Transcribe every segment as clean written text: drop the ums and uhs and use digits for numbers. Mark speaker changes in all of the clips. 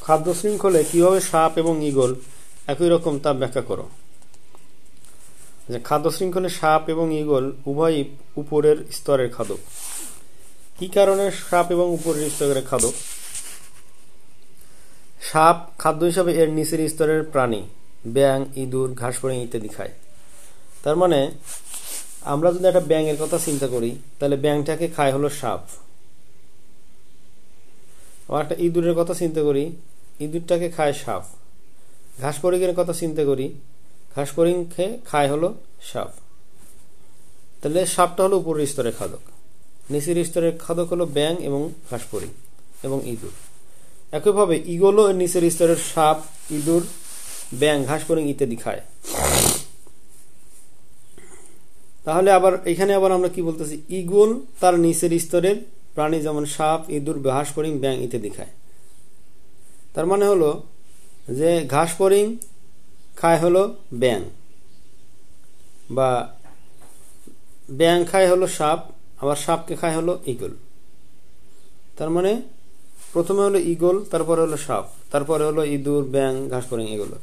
Speaker 1: খাদ্য শৃঙ্খলে কিভাবে সাপ এবং ঈগল একই রকম তা ব্যাখ্যা করো। যে খাদ্য শৃঙ্খলে সাপ এবং ঈগল উভয়ই উপরের স্তরের খাদক। কি কারণে সাপ এবং উপরের স্তরের খাদক? সাপ খাদ্য হিসাবে এর নিচের স্তরের প্রাণী ব্যাঙ, ইঁদুর, ঘাসফড়িং ইত্যাদি খায়। তার মানে আমরা যদি একটা ব্যাঙের কথা চিন্তা করি তাহলে ব্যাঙটাকে খায় হলো সাপ। আবার একটা ইঁদুরের কথা চিন্তা করি, ইঁদুরটাকে খায় সাপ। ঘাসফড়িংয়ের কথা চিন্তা করি, ঘাসফড়িংকে খায় হলো সাপ। তাহলে সাপটা হলো উপরের স্তরের খাদক, নিচের স্তরের খাদক হলো ব্যাঙ এবং ঘাসফড়িং এবং ইঁদুর। একইভাবে ঈগলও নিচের স্তরের সাপ, ইঁদুর, ব্যাঙ, ঘাসফড়িং ইত্যাদি খায়। তাহলে আবার এখানে আবার আমরা কি বলতেছি, ঈগল তার নিচের স্তরের প্রাণী যেমন সাপ, ইঁদুর, ঘাসফড়িং, ব্যাঙ ইত্যাদি খায়। তার মানে হলো যে ঘাসফড়িং খায় হলো ব্যাঙ, বা ব্যাঙ খায় হলো সাপ, আবার সাপকে খায় হলো ঈগল। তার মানে প্রথমে হলো ঈগল, তারপরে হলো সাপ, তারপরে হলো ইঁদুর, ব্যাঙ, ঘাসফড়িং এগুলো।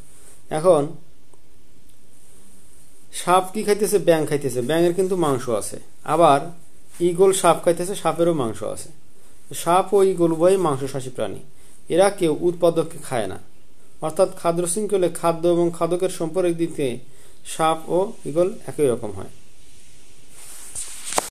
Speaker 1: এখন সাপ কি খাইতেছে? ব্যাঙ খাইতেছে, ব্যাঙের কিন্তু মাংস আছে। আবার ঈগল সাপ খাইতেছে, সাপেরও মাংস আছে। সাপ ও ঈগল উভয়ই মাংসাশী প্রাণী, এরা কেউ উৎপাদককে খায় না। অর্থাৎ খাদ্য শৃঙ্খলে খাদ্য এবং খাদকের সম্পর্ক দিতে সাপ ও ঈগল একই রকম হয়।